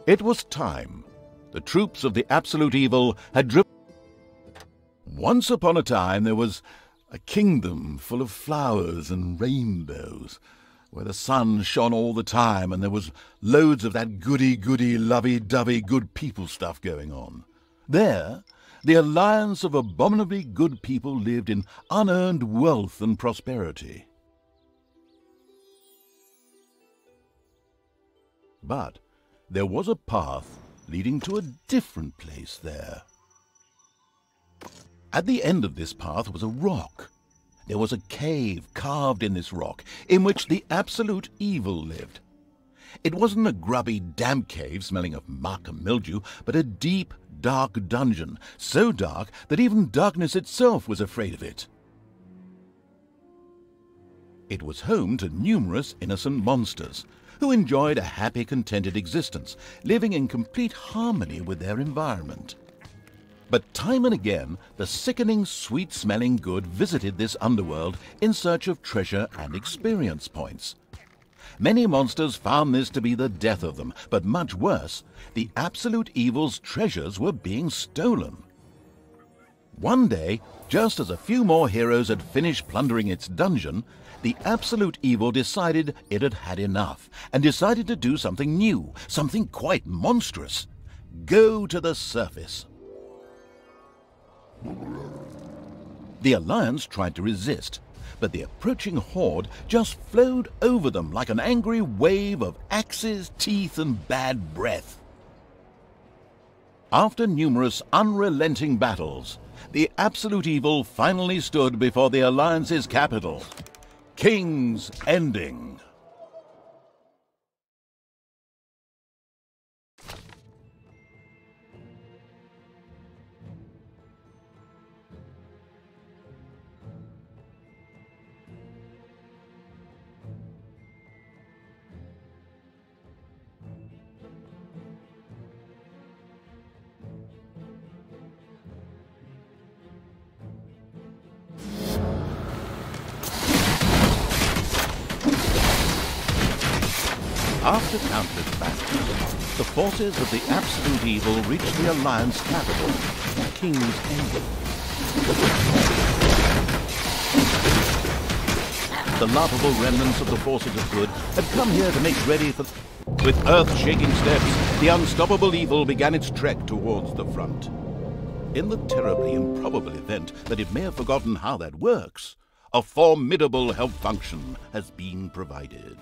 It was time. The troops of the absolute evil had driven. Once upon a time there was a kingdom full of flowers and rainbows, where the sun shone all the time and there was loads of that goody-goody, lovey-dovey good people stuff going on. There, the alliance of abominably good people lived in unearned wealth and prosperity. But there was a path leading to a different place there. At the end of this path was a rock. There was a cave carved in this rock in which the absolute evil lived. It wasn't a grubby, damp cave smelling of muck and mildew, but a deep, dark dungeon, so dark that even darkness itself was afraid of it. It was home to numerous innocent monsters, who enjoyed a happy, contented existence, living in complete harmony with their environment. But time and again, the sickening, sweet-smelling good visited this underworld in search of treasure and experience points. Many monsters found this to be the death of them, but much worse, the absolute evil's treasures were being stolen. One day, just as a few more heroes had finished plundering its dungeon, the absolute evil decided it had had enough, and decided to do something new, something quite monstrous. Go to the surface. The Alliance tried to resist, but the approaching horde just flowed over them like an angry wave of axes, teeth, and bad breath. After numerous unrelenting battles, the absolute evil finally stood before the Alliance's capital, King's Ending. After countless battles, the forces of the absolute evil reached the Alliance capital, King's Ending. The laughable remnants of the forces of good had come here to make ready for... With earth-shaking steps, the unstoppable evil began its trek towards the front. In the terribly improbable event that it may have forgotten how that works, a formidable help function has been provided.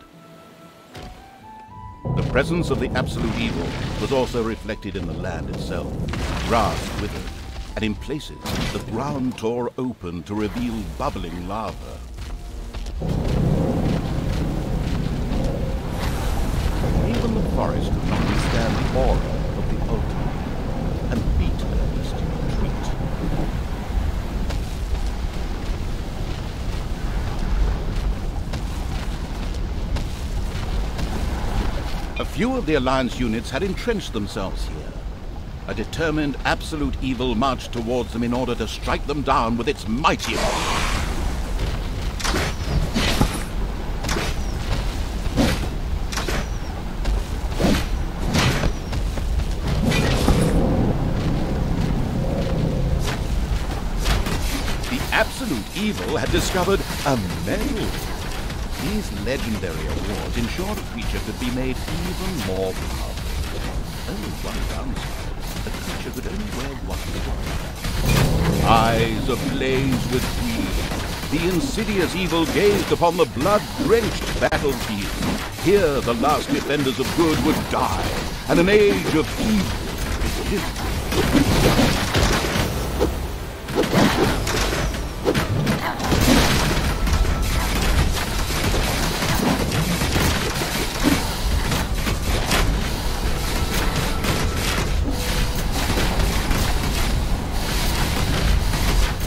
The presence of the absolute evil was also reflected in the land itself. Grass withered, and in places the ground tore open to reveal bubbling lava. Even the forest could not withstand the aura of the altar, and beat a distant retreat. A few of the Alliance units had entrenched themselves here. A determined absolute evil marched towards them in order to strike them down with its mighty aura. The absolute evil had discovered a medal. These legendary awards ensured a creature could be made even more powerful. Only one downside: the creature could only wear one weapon. Eyes ablaze with greed, the insidious evil gazed upon the blood-drenched battlefield. Here the last defenders of good would die, and an age of evil begin.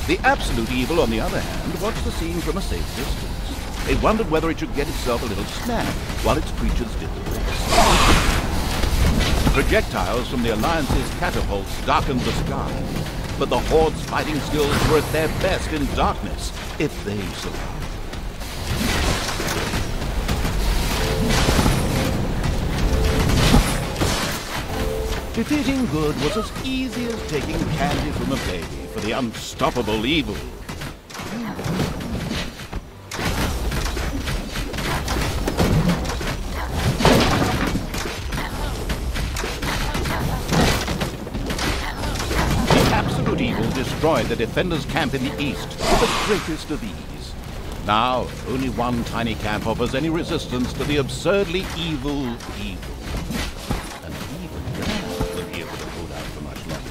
The absolute evil, on the other hand, watched the scene from a safe distance. It wondered whether it should get itself a little smack while its creatures did the rest. Projectiles from the Alliance's catapults darkened the sky, but the Horde's fighting skills were at their best in darkness, if they survived. Defeating good was as easy as taking candy from a baby for the unstoppable evil. The absolute evil destroyed the defenders' camp in the east with the greatest of ease. Now, only one tiny camp offers any resistance to the absurdly evil evil. And even that will be able to hold out for much longer.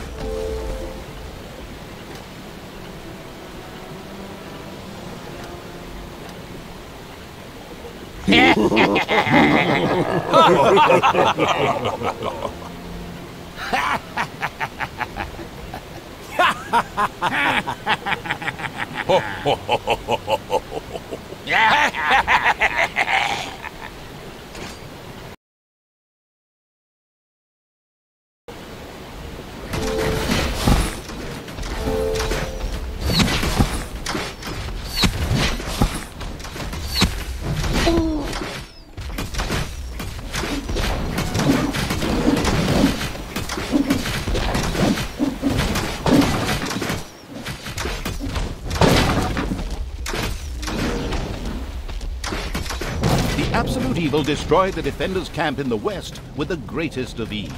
Absolute evil destroyed the defenders' camp in the west with the greatest of ease.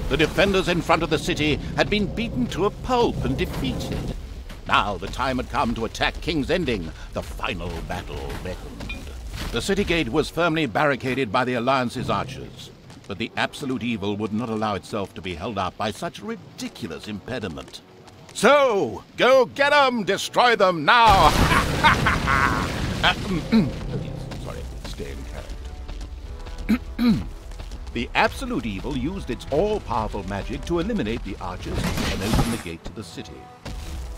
The defenders in front of the city had been beaten to a pulp and defeated. Now the time had come to attack King's Ending. The final battle beckoned. The city gate was firmly barricaded by the Alliance's archers, but the absolute evil would not allow itself to be held up by such a ridiculous impediment. So, go get them! Destroy them now! The absolute evil used its all-powerful magic to eliminate the archers and open the gate to the city.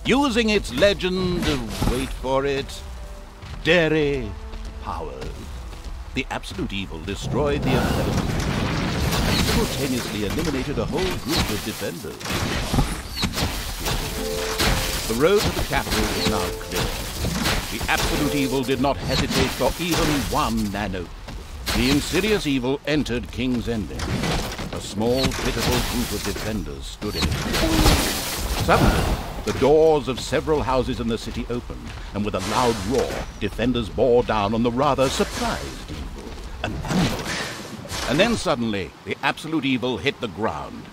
Using its legend, wait for it, dairy powers, the absolute evil destroyed the impediment and simultaneously eliminated a whole group of defenders. The road to the capital was now clear. The absolute evil did not hesitate for even one nano. The insidious evil entered King's Ending. A small, pitiful group of defenders stood in it. Suddenly, the doors of several houses in the city opened, and with a loud roar, defenders bore down on the rather surprised evil. An ambush. And then suddenly, the absolute evil hit the ground.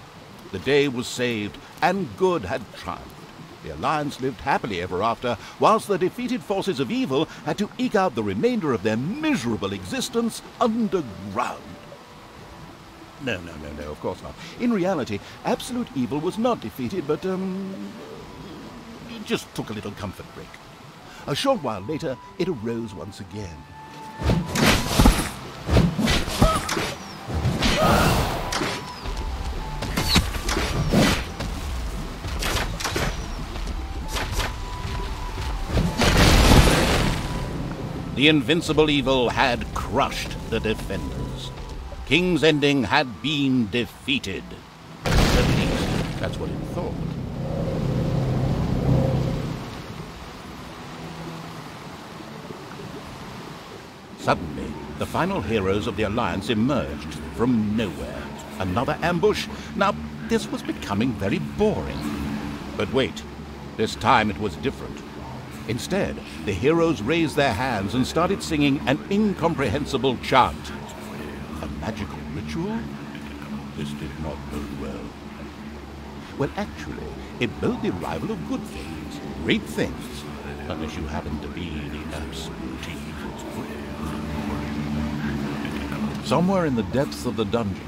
The day was saved, and good had triumphed. The Alliance lived happily ever after, whilst the defeated forces of evil had to eke out the remainder of their miserable existence underground. No, of course not. In reality, absolute evil was not defeated, but, it just took a little comfort break. A short while later, it arose once again. The invincible evil had crushed the defenders. King's Ending had been defeated. At least, that's what it thought. Suddenly, the final heroes of the Alliance emerged from nowhere. Another ambush? Now, this was becoming very boring. But wait, this time it was different. Instead, the heroes raised their hands and started singing an incomprehensible chant. A magical ritual? This did not bode well. Well, actually, it bode the arrival of good things, great things, unless you happen to be the absolute evil. Somewhere in the depths of the dungeon,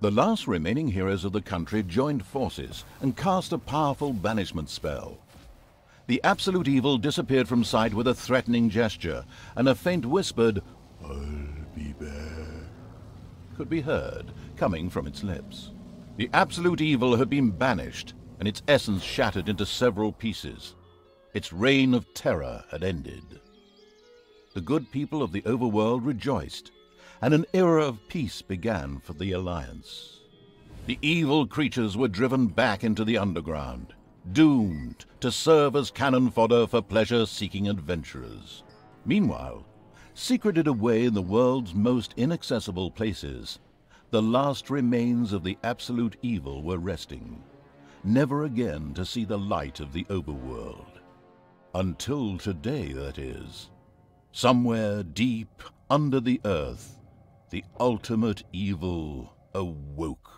the last remaining heroes of the country joined forces and cast a powerful banishment spell. The absolute evil disappeared from sight with a threatening gesture, and a faint whispered, "I'll be back," could be heard coming from its lips. The absolute evil had been banished, and its essence shattered into several pieces. Its reign of terror had ended. The good people of the overworld rejoiced, and an era of peace began for the Alliance. The evil creatures were driven back into the underground, doomed to serve as cannon fodder for pleasure-seeking adventurers. Meanwhile, secreted away in the world's most inaccessible places, the last remains of the absolute evil were resting, never again to see the light of the overworld. Until today, that is. Somewhere deep under the earth, the ultimate evil awoke.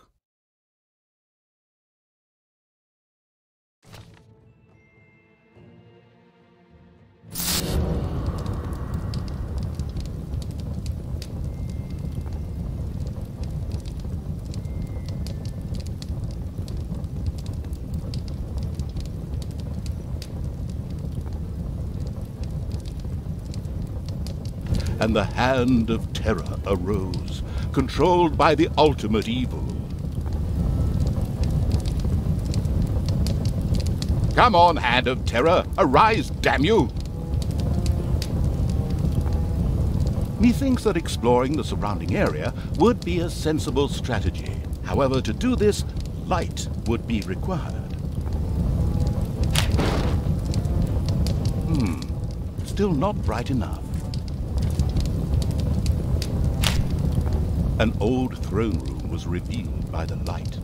And the hand of terror arose, controlled by the ultimate evil. Come on, hand of terror, arise, damn you! Methinks that exploring the surrounding area would be a sensible strategy. However, to do this, light would be required. Still not bright enough. An old throne room was revealed by the light.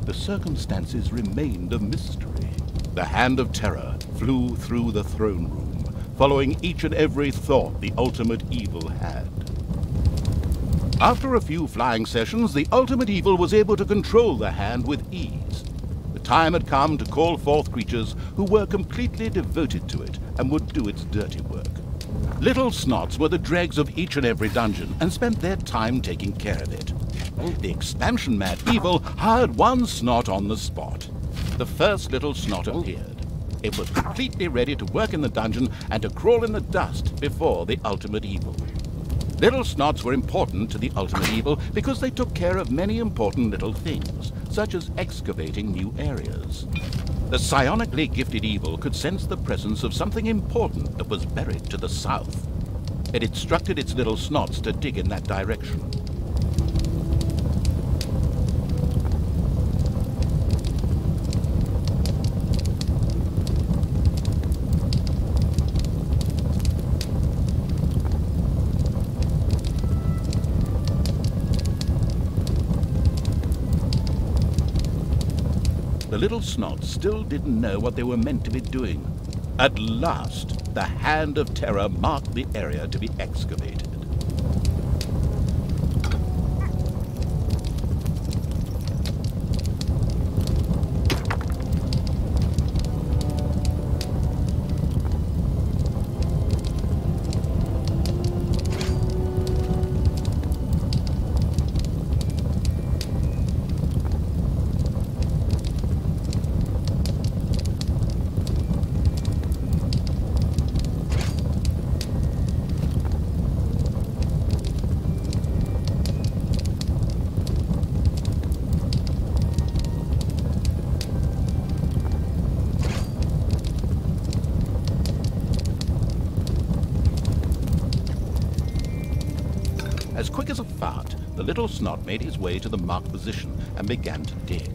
The circumstances remained a mystery. The hand of terror flew through the throne room, following each and every thought the ultimate evil had. After a few flying sessions, the ultimate evil was able to control the hand with ease. The time had come to call forth creatures who were completely devoted to it and would do its dirty work. Little snots were the dregs of each and every dungeon and spent their time taking care of it. The expansion-mad evil hired one snot on the spot. The first little snot appeared. It was completely ready to work in the dungeon and to crawl in the dust before the ultimate evil. Little snots were important to the ultimate evil because they took care of many important little things, such as excavating new areas. The psionically gifted evil could sense the presence of something important that was buried to the south. It instructed its little snots to dig in that direction. The little snots still didn't know what they were meant to be doing. At last, the hand of terror marked the area to be excavated. As quick as a fart, the little snot made his way to the marked position and began to dig.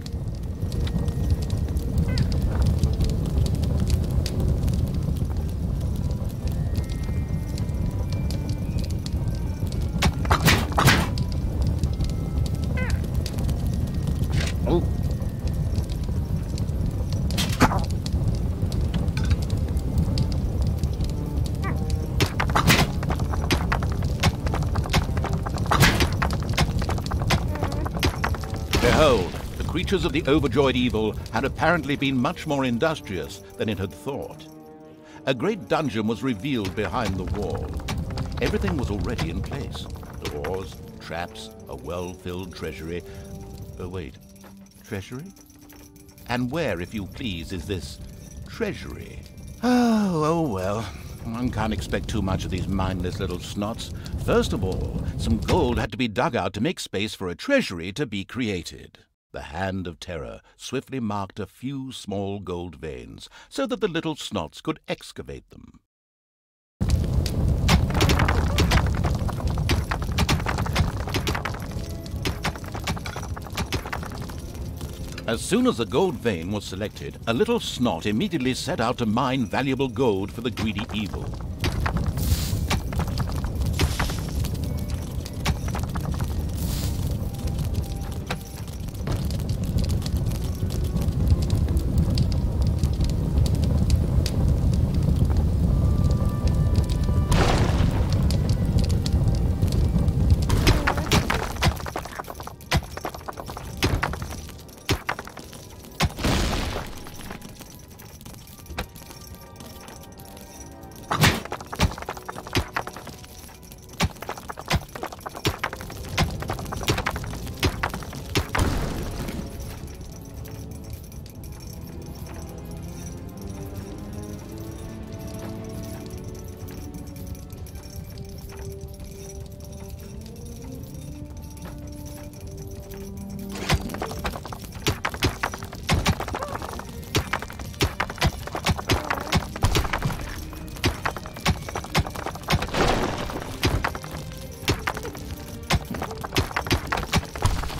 Oh. Behold, the creatures of the overjoyed evil had apparently been much more industrious than it had thought. A great dungeon was revealed behind the wall. Everything was already in place. Doors, traps, a well-filled treasury. Oh, wait. Treasury? And where, if you please, is this treasury? Oh well. One can't expect too much of these mindless little snots. First of all, some gold had to be dug out to make space for a treasury to be created. The hand of terror swiftly marked a few small gold veins so that the little snots could excavate them. As soon as the gold vein was selected, a little snot immediately set out to mine valuable gold for the greedy evil.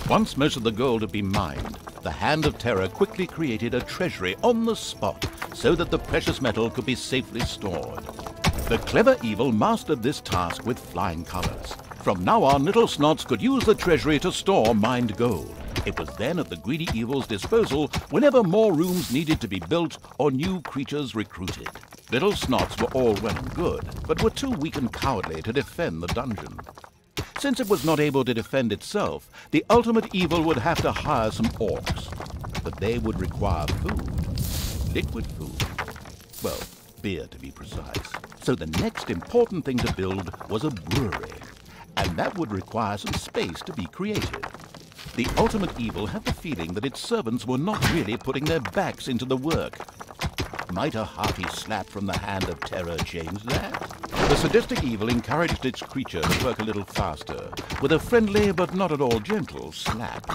Once most of the gold had been mined, the Hand of Terror quickly created a treasury on the spot so that the precious metal could be safely stored. The clever evil mastered this task with flying colors. From now on, Little Snots could use the treasury to store mined gold. It was then at the greedy evil's disposal whenever more rooms needed to be built or new creatures recruited. Little Snots were all well and good, but were too weak and cowardly to defend the dungeon. Since it was not able to defend itself, the ultimate evil would have to hire some orcs. But they would require food. Liquid food. Well, beer to be precise. So the next important thing to build was a brewery. And that would require some space to be created. The ultimate evil had the feeling that its servants were not really putting their backs into the work. Might a hearty slap from the Hand of Terror change that? The sadistic evil encouraged its creature to work a little faster, with a friendly but not at all gentle slap.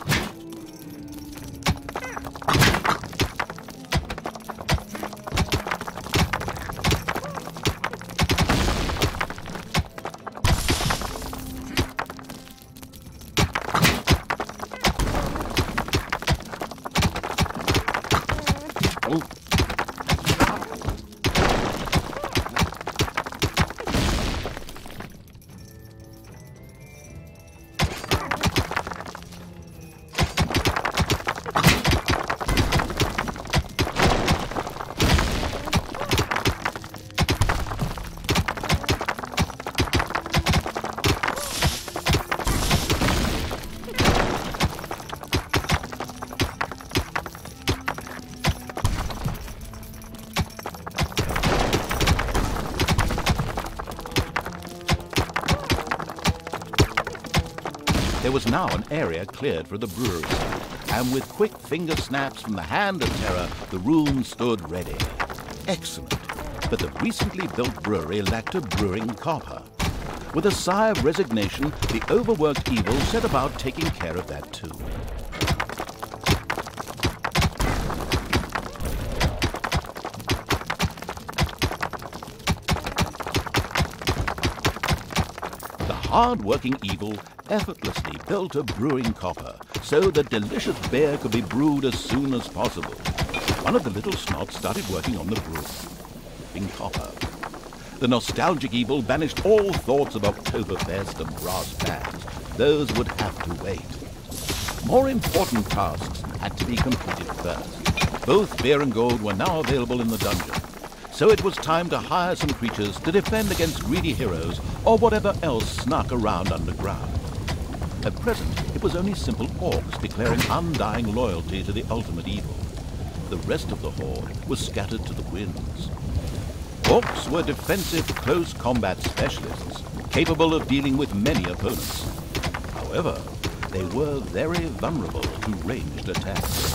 There was now an area cleared for the brewery, and with quick finger snaps from the Hand of Terror, the room stood ready. Excellent, but the recently built brewery lacked a brewing copper. With a sigh of resignation, the overworked evil set about taking care of that too. The hard-working evil effortlessly built a brewing copper so that delicious beer could be brewed as soon as possible. One of the Little Snots started working on the brewing copper. The nostalgic evil banished all thoughts of Oktoberfest and brass bands. Those would have to wait. More important tasks had to be completed first. Both beer and gold were now available in the dungeon, so it was time to hire some creatures to defend against greedy heroes or whatever else snuck around underground. At present, it was only simple orcs declaring undying loyalty to the ultimate evil. The rest of the horde was scattered to the winds. Orcs were defensive close combat specialists, capable of dealing with many opponents. However, they were very vulnerable to ranged attacks.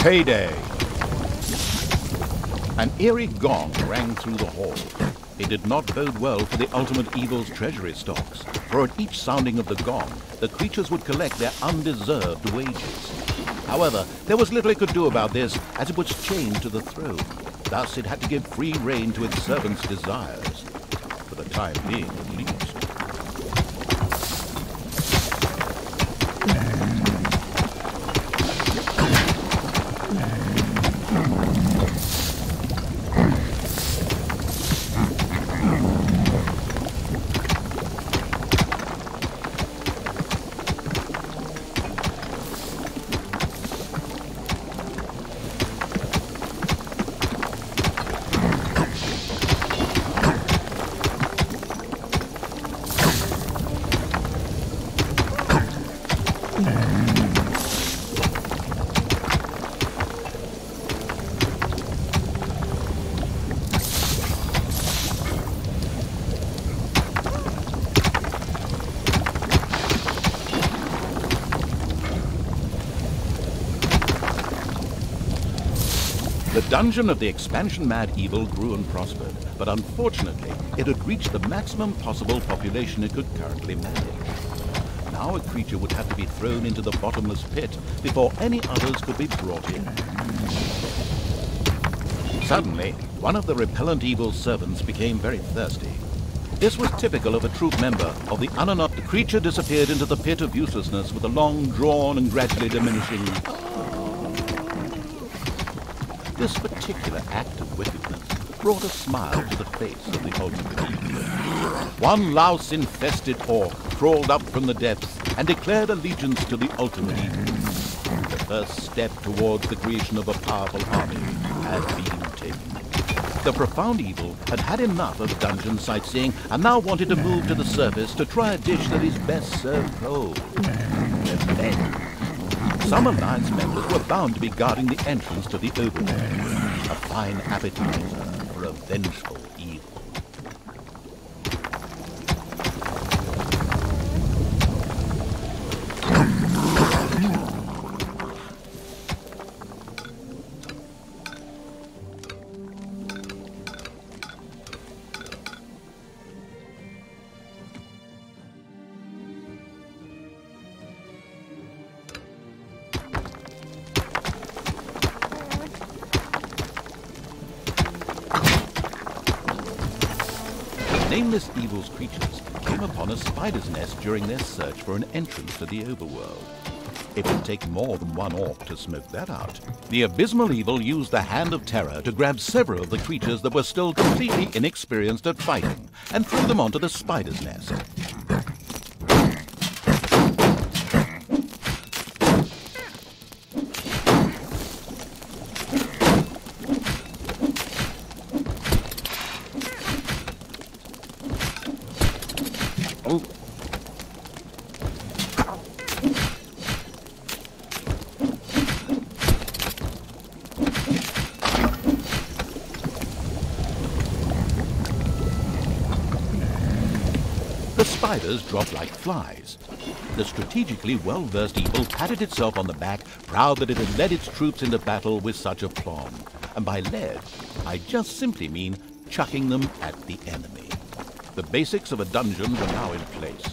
Payday! An eerie gong rang through the hall. It did not bode well for the ultimate evil's treasury stocks, for at each sounding of the gong, the creatures would collect their undeserved wages. However, there was little it could do about this, as it was chained to the throne. Thus, it had to give free rein to its servants' desires, for the time being at least. dungeon of the expansion-mad evil grew and prospered, but unfortunately, it had reached the maximum possible population it could currently manage. Now a creature would have to be thrown into the bottomless pit before any others could be brought in. Suddenly, one of the repellent evil's servants became very thirsty. This was typical of a troop member of the Unanot. The creature disappeared into the pit of uselessness with a long, drawn and gradually diminishing. This particular act of wickedness brought a smile to the face of the ultimate evil. One louse-infested orc crawled up from the depths and declared allegiance to the ultimate evil. The first step towards the creation of a powerful army had been taken. The profound evil had had enough of dungeon sightseeing and now wanted to move to the surface to try a dish that is best served cold. Revenge. Some Alliance members were bound to be guarding the entrance to the overworld, a fine appetizer for a vengeful evil. Nameless evil's creatures came upon a spider's nest during their search for an entrance to the overworld. It would take more than one orc to smoke that out. The abysmal evil used the Hand of Terror to grab several of the creatures that were still completely inexperienced at fighting and threw them onto the spider's nest. The spiders dropped like flies. The strategically well-versed evil patted itself on the back, proud that it had led its troops into battle with such aplomb. And by led, I just simply mean chucking them at the enemy. The basics of a dungeon were now in place.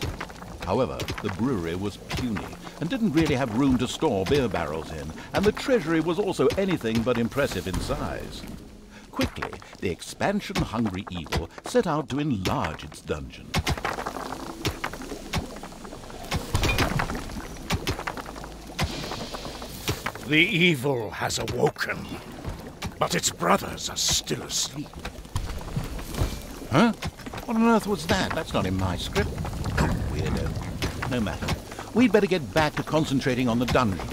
However, the brewery was puny and didn't really have room to store beer barrels in, and the treasury was also anything but impressive in size. Quickly, the expansion-hungry evil set out to enlarge its dungeon. The evil has awoken, but its brothers are still asleep. Huh? What on earth was that? That's not in my script. Weirdo. No matter. We'd better get back to concentrating on the dungeon.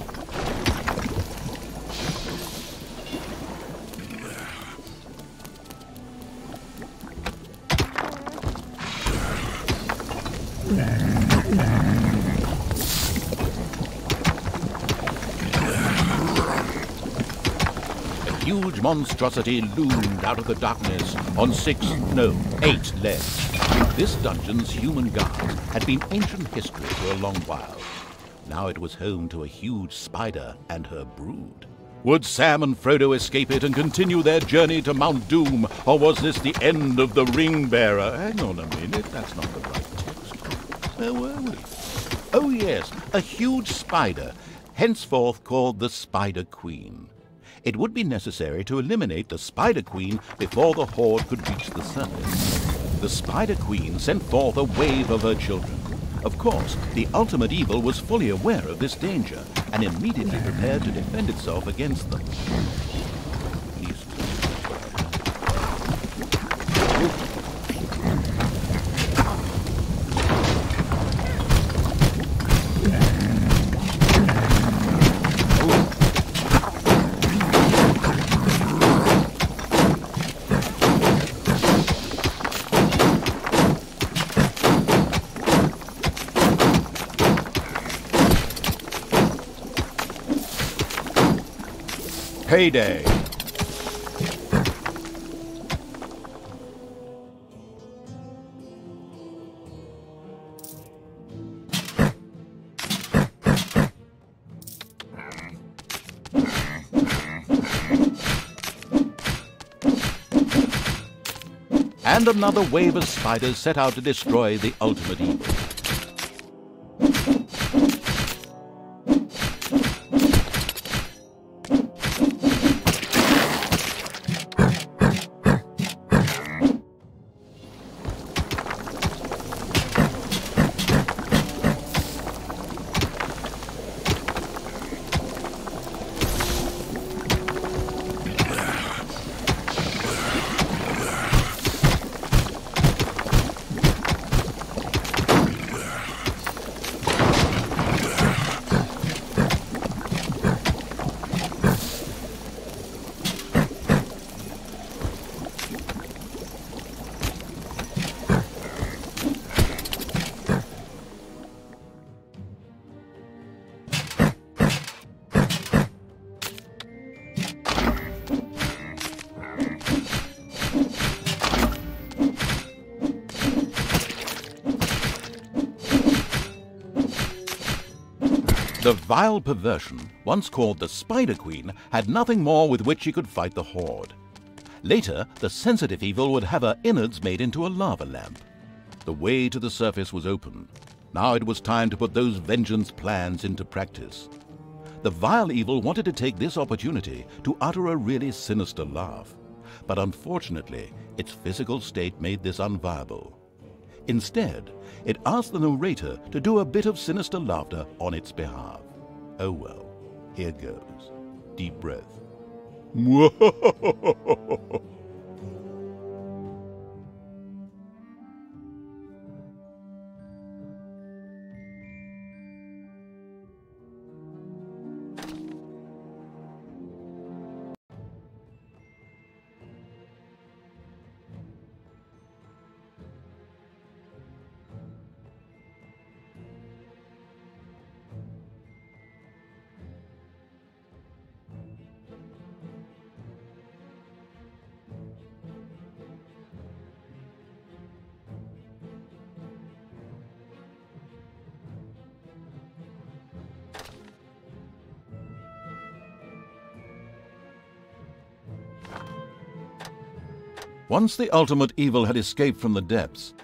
A huge monstrosity loomed out of the darkness on 8 legs. This dungeon's human guards had been ancient history for a long while. Now it was home to a huge spider and her brood. Would Sam and Frodo escape it and continue their journey to Mount Doom, or was this the end of the Ring-Bearer? Hang on a minute, that's not the right text. Where were we? Oh yes, a huge spider, henceforth called the Spider Queen. It would be necessary to eliminate the Spider Queen before the Horde could reach the surface. The Spider Queen sent forth a wave of her children. Of course, the ultimate evil was fully aware of this danger and immediately prepared to defend itself against them. Payday. and another wave of spiders set out to destroy the ultimate evil. The vile perversion, once called the Spider Queen, had nothing more with which she could fight the Horde. Later, the sensitive evil would have her innards made into a lava lamp. The way to the surface was open. Now it was time to put those vengeance plans into practice. The vile evil wanted to take this opportunity to utter a really sinister laugh. But unfortunately, its physical state made this unviable. Instead, it asked the narrator to do a bit of sinister laughter on its behalf. Oh well, here goes. Deep breath. Once the ultimate evil had escaped from the depths,